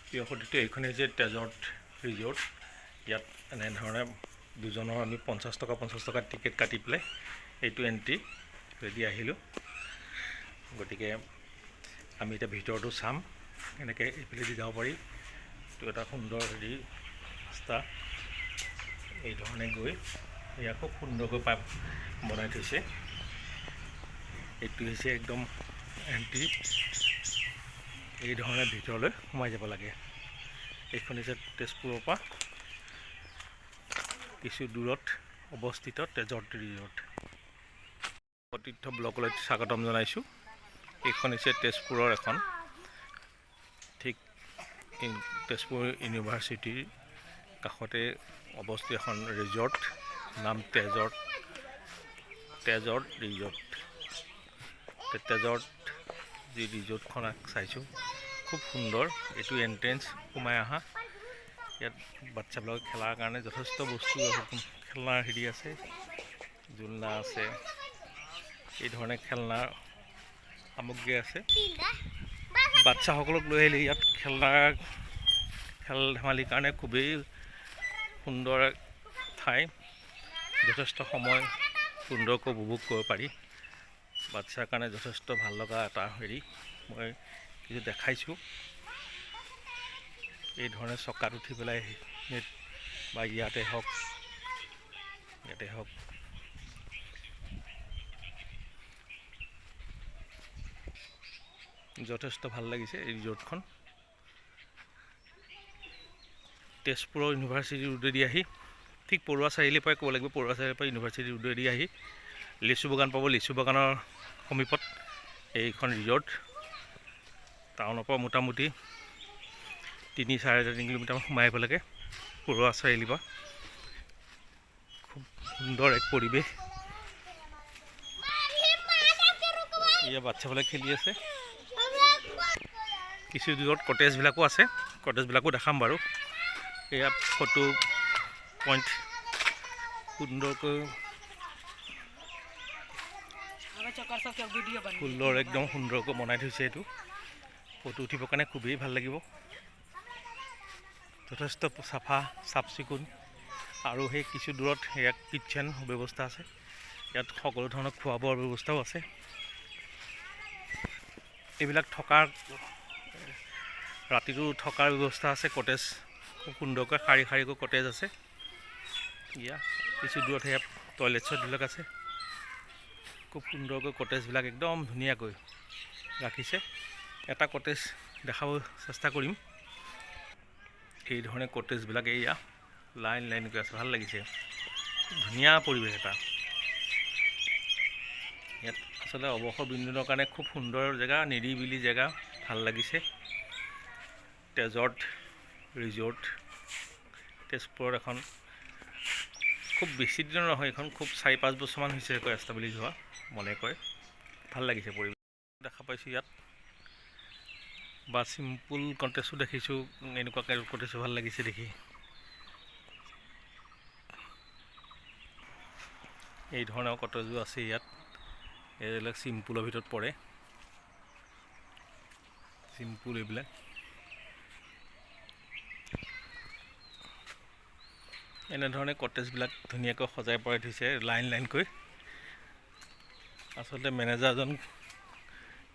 প্ৰিয়সতীটো এইখনেই যে তেজত ৰিজৰ্ট। ইয়াত এনেধৰণে দুজনৰ আমি 50 টকা টিকেট কাটি পেলাই এইটো এণ্ট্ৰি ৰেডি আহিলোঁ। গতিকে আমি এতিয়া ভিতৰতো চাম, এনেকৈ এইফালেদি যাব পাৰি। এইটো এটা সুন্দৰ ৰাস্তা, এই ধৰণে গৈ এয়া খুব সুন্দৰকৈ বনাই থৈছে। এইটো হৈছে একদম এণ্ট্ৰি, এই ধৰণে ভিতৰলৈ সোমাই যাব লাগে। এইখন হৈছে তেজপুৰৰ পৰা কিছু দূৰত অৱস্থিত তেজত ৰিজৰ্ট। সতীৰ্থ ব্লকলৈ স্বাগতম জনাইছোঁ। এইখন হৈছে তেজপুৰৰ এখন ঠিক তেজপুৰ ইউনিভাৰ্চিটিৰ কাষতে অৱস্থিত এখন ৰিজৰ্ট, নাম তেজত ৰিজৰ্ট। তেজত যি ৰিজৰ্টখন চাইছোঁ খুব সুন্দৰ। এইটো এণ্ট্ৰেঞ্চ সোমাই অহা। ইয়াত বাচ্চাবিলাকৰ খেলাৰ কাৰণে যথেষ্ট বস্তু, খেলনাৰ আছে, জোলনা আছে, এই ধৰণে খেলনাৰ সামগ্ৰী আছে। বাচ্চাসকলক লৈ আহিলে ইয়াত খেল ধেমালিৰ কাৰণে খুবেই সুন্দৰ ঠাই। যথেষ্ট সময় সুন্দৰকৈ উপভোগ কৰিব পাৰি। বাচ্চাৰ কাৰণে যথেষ্ট ভাল লগা এটা মই কিছু দেখাইছোঁ। এই ধৰণে চকাত উঠি পেলাই বা ইয়াতে হওক যথেষ্ট ভাল লাগিছে এই ৰিজৰ্টখন। তেজপুৰৰ ইউনিভাৰ্চিটিৰ ৰোডেদি আহি ঠিক পৰুৱা চাৰিআলিৰ পৰাই ক'ব লাগিব, পৰুৱা চাৰিআলিৰ পৰা ইউনিভাৰ্চিটিৰ ৰোডেদি আহি লিচু বাগান পাব। লিচু বাগানৰ সমীপত এইখন ৰিজৰ্ট। টাউনৰ পৰা মোটামুটি 3-3.5 কিলোমিটাৰমান সোমাই আহিব লাগে পৰুৱা চাৰিআলিৰ পৰা। খুব সুন্দৰ এক পৰিৱেশ। এয়া বাচ্চাবিলাক খেলি আছে। কিছু দূৰত কটেজবিলাকো আছে, কটেজবিলাকো দেখাম বাৰু। এয়া ফটো পইণ্ট সুন্দৰকৈ একদম সুন্দৰকৈ বনাই থৈছে। এইটো ফটো উঠিবৰ কাৰণে খুবেই ভাল লাগিব। যথেষ্ট চাফ চিকুণ, আৰু সেই কিছু দূৰত ইয়াত কিটচেন ব্যৱস্থা আছে। ইয়াত সকলো ধৰণৰ খোৱা বোৱাৰ ব্যৱস্থাও আছে। এইবিলাক ৰাতিটো থকাৰ ব্যৱস্থা আছে। কটেজ খুব সুন্দৰকৈ শাৰীকৈ কটেজ আছে। ইয়াত কিছু দূৰত সেয়া টয়লেট আছে। খুব সুন্দৰকৈ কটেজবিলাক একদম ধুনীয়াকৈ ৰাখিছে। এটা কটেজ দেখাব চেষ্টা কৰিম। এই ধৰণে কটেজবিলাক এয়া লাইনকৈ আছে, ভাল লাগিছে। ধুনীয়া পৰিৱেশ এটা। ইয়াত আচলতে অৱসৰ বিনোদনৰ কাৰণে খুব সুন্দৰ জেগা, নিৰিবিলি জেগা, ভাল লাগিছে। তেজত ৰিজৰ্ট তেজপুৰত এখন খুব বেছি দিনৰ নহয়, এইখন খুব 4-5 বছৰমান হৈছে এষ্টাব্লিছ হোৱা মনে কয়। ভাল লাগিছে পৰিৱেশ দেখা পাইছোঁ ইয়াত। বা চিম্পুল কটেজো দেখিছোঁ, এনেকুৱাকৈ কটেজো ভাল লাগিছে দেখি। এই ধৰণৰ কটেজো আছে ইয়াত। এইবিলাক চিম্পুলৰ ভিতৰত পৰে, চিম্পুল এইবিলাক। এনেধৰণে কটেজবিলাক ধুনীয়াকৈ সজাই পৰাই থৈছে লাইনকৈ। আচলতে মেনেজাৰজন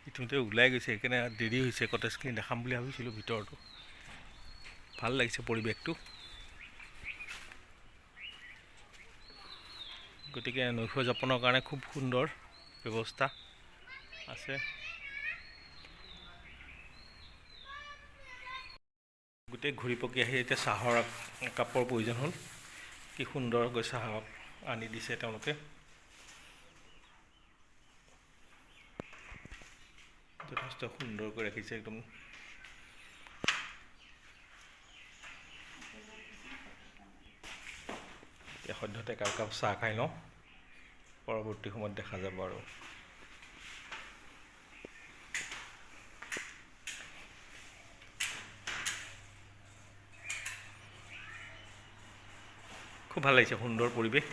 ইতিমধ্যে ওলাই গৈছে, সেইকাৰণে দেৰি হৈছে। কটেজখিনি দেখাম বুলি ভাবিছিলোঁ ভিতৰতো। ভাল লাগিছে পৰিৱেশটো। গতিকে নৈশ যাপনৰ কাৰণে খুব সুন্দৰ ব্যৱস্থা আছে। গোটেই ঘূৰি পকি আহি এতিয়া চাহৰ কাপৰ প্ৰয়োজন হ'ল। কি সুন্দৰকৈ চাহ আনি দিছে তেওঁলোকে। যথেষ্ট সুন্দৰকৈ ৰাখিছে একদম। সদ্যহতে একাপ চাহ খাই লওঁ, পৰৱৰ্তী সময়ত দেখা যাব আৰু। খুব ভাল লাগিছে, সুন্দৰ পৰিৱেশ।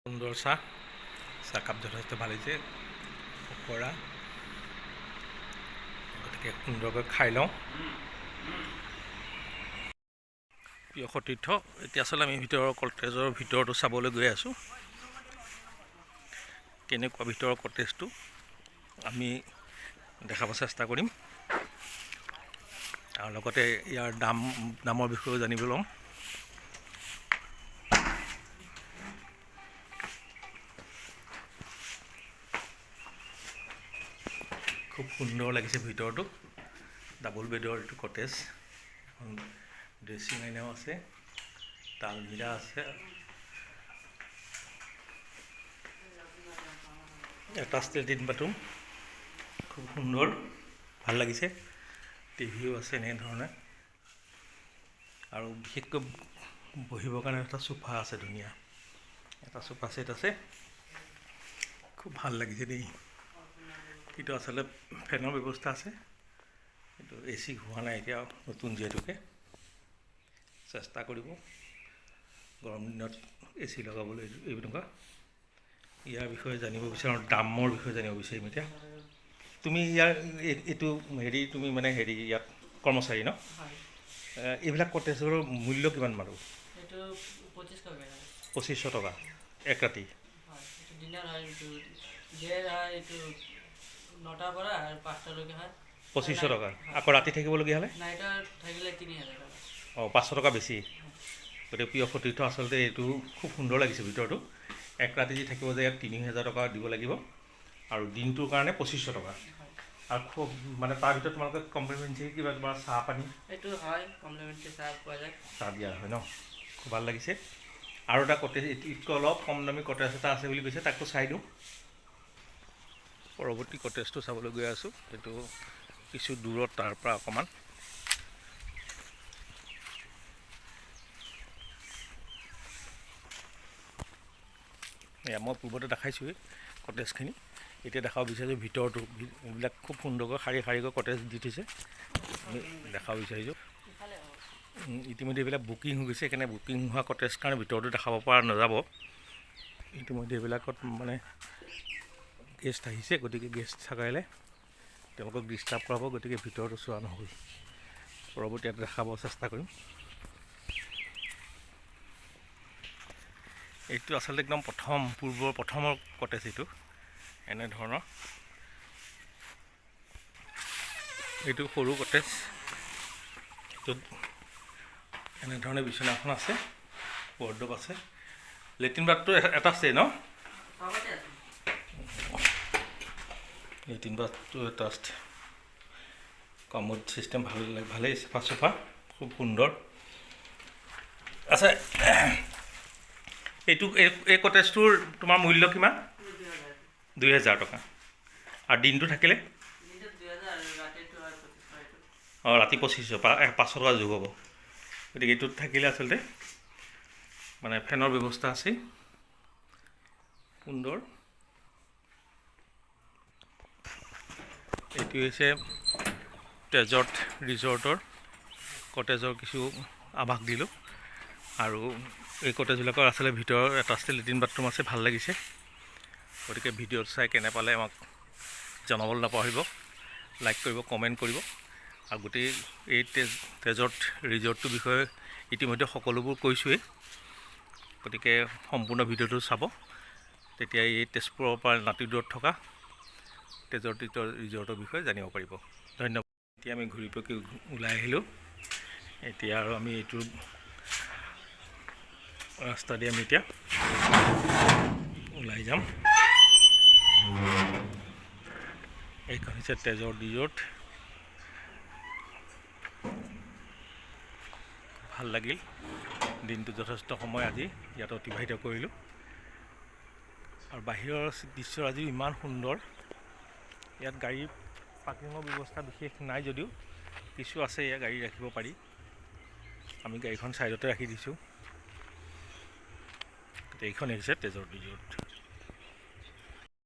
সুন্দৰ চাহকাপ যথেষ্ট ভাল হৈছে পকৰা, গতিকে সুন্দৰকৈ খাই লওঁ। প্ৰিয় সতীৰ্থ, এতিয়া আচলতে আমি কটেজৰ ভিতৰতো চাবলৈ গৈ আছোঁ। কেনেকুৱা ভিতৰৰ কটেজটো আমি দেখাব চেষ্টা কৰিম, আৰু লগতে ইয়াৰ দামৰ বিষয়েও জানিব ল'ম। খুব সুন্দৰ লাগিছে ভিতৰটো, ডাবল বেডৰ এইটো কটেজ। এখন ড্ৰেছিং আইনাও আছে, আলমিৰা আছে, এটা লেট্ৰিন বাথৰুম, খুব সুন্দৰ, ভাল লাগিছে। টিভিও আছে এনেধৰণে, আৰু বিশেষকৈ বহিবৰ কাৰণে এটা চোফা আছে, ধুনীয়া এটা চোফা ছেট আছে, খুব ভাল লাগিছে দেই। কিন্তু আচলতে ফেনৰ ব্যৱস্থা আছে, কিন্তু AC হোৱা নাই এতিয়া, নতুন যিহেতুকে। চেষ্টা কৰিব গৰম দিনত AC লগাবলৈ এনেকুৱা। ইয়াৰ বিষয়ে জানিব বিচাৰোঁ, দামৰ বিষয়ে জানিব বিচাৰিম এতিয়া। তুমি এইটো তুমি মানে ইয়াত কৰ্মচাৰী ন? এইবিলাক কটেজৰ মূল্য কিমান বাৰু? 2500 টকা এক ৰাতি। 2500 টকা। আকৌ ৰাতি থাকিবলগীয়া হ'লে? 500 টকা বেছি। গতিকে প্ৰিয় সতীৰ্থ, আচলতে এইটো খুব সুন্দৰ লাগিছে ভিতৰটো। এক ৰাতি যি থাকিব যে, ইয়াত 3000 টকা দিব লাগিব, আৰু দিনটোৰ কাৰণে 2500 টকা। আৰু খুব মানে তাৰ ভিতৰত তোমালোকে কমপ্লিমেণ্টাৰী কিবা তোমাৰ চাহ পানী? এইটো হয়, কমপ্লিমেণ্টাৰী চাহ পোৱা যায়। চাহ দিয়া হয় ন? খুব ভাল লাগিছে। আৰু এটা কটেজ, এইটো অলপ কম দামী কটেজ এটা আছে বুলি কৈছে, তাকতো চাই দিওঁ। পৰৱৰ্তী কটেজটো চাবলৈ গৈ আছোঁ, এইটো কিছু দূৰত তাৰ পৰা অকণমান। মই পূৰ্বতে দেখাইছোঁৱেই কটেজখিনি, এতিয়া দেখাব বিচাৰিছোঁ ভিতৰটো। এইবিলাক খুব সুন্দৰকৈ শাৰীকৈ কটেজ দি থৈছে, আমি দেখাব বিচাৰিছোঁ। ইতিমধ্যে এইবিলাক বুকিং হৈ গৈছে, সেইকাৰণে বুকিং হোৱা কটেজ কাৰণে ভিতৰতো দেখাব পৰা নাযাব। ইতিমধ্যে এইবিলাকত মানে গেষ্ট আহিছে, গতিকে গেষ্ট থকাইলে তেওঁলোকক ডিষ্টাৰ্ব কৰাব, গতিকে ভিতৰতো চোৱা নহ'ল। পৰৱৰ্তী এটা দেখাব চেষ্টা কৰিম। এইটো আচলতে একদম প্ৰথমৰ কটেজ এইটো, এনেধৰণৰ। এইটো সৰু কটেজ, য'ত এনেধৰণে বিচনাখন আছে, ৱাৰ্ডৰোব আছে, লেট্ৰিন বাথটো এটা আছে ন? লেট্ৰিন বাথটো এটা আছে, কমোড চিষ্টেম ভালেই, চাফা খুব সুন্দৰ আছে। এই কটেজটোৰ তোমাৰ মূল্য কিমান? 2000 টকা। আৰু দিনটো থাকিলে? ৰাতি 2500, 500 টকা যোগ হ'ব। গতিকে এইটোত থাকিলে আচলতে মানে ফেনৰ ব্যৱস্থা আছে, সুন্দৰ। এইটো হৈছে ডেজৰ্ট ৰিজৰ্টৰ কটেজৰ কিছু আভাস দিলোঁ। আৰু এই কটেজবিলাকৰ আচলতে ভিতৰৰ এটা লেট্ৰিন বাথৰুম আছে, ভাল লাগিছে। গতিকে ভিডিঅ'টো চাই কেনে পালে আমাক জনাবলৈ নাপাহৰিব, লাইক কৰিব, কমেণ্ট কৰিব। আৰু গোটেই এই ডেজৰ্ট ৰিজৰ্টটোৰ বিষয়ে ইতিমধ্যে সকলোবোৰ কৈছোঁৱেই, গতিকে সম্পূৰ্ণ ভিডিঅ'টো চাব, তেতিয়া এই তেজপুৰৰ পৰা নাতিদূৰত থকা ডেজৰ্ট ৰিজৰ্টৰ বিষয়ে জানিব পাৰিব। ধন্যবাদ। এতিয়া আমি ঘূৰি পকি ওলাই আহিলোঁ। এতিয়া আৰু আমি এইটো ৰাস্তা দি আমি এতিয়া ওলাই যাম। এইখন হৈছে ডেজৰ্ট ৰিজৰ্ট। ভাল লাগিল, দিনটো যথেষ্ট সময় আজি ইয়াত অতিবাহিত কৰিলোঁ। আৰু বাহিৰৰ দৃশ্য আজি ইমান সুন্দৰ। ইয়াত গাড়ী পাৰ্কিঙৰ ব্যৱস্থা বিশেষ নাই যদিও কিছু আছে, ইয়াত গাড়ী ৰাখিব পাৰি। আমি গাড়ীখন ছাইডতে ৰাখি দিছোঁ। এইখনেই হৈছে ডেজৰ্ট ৰিজৰ্ট।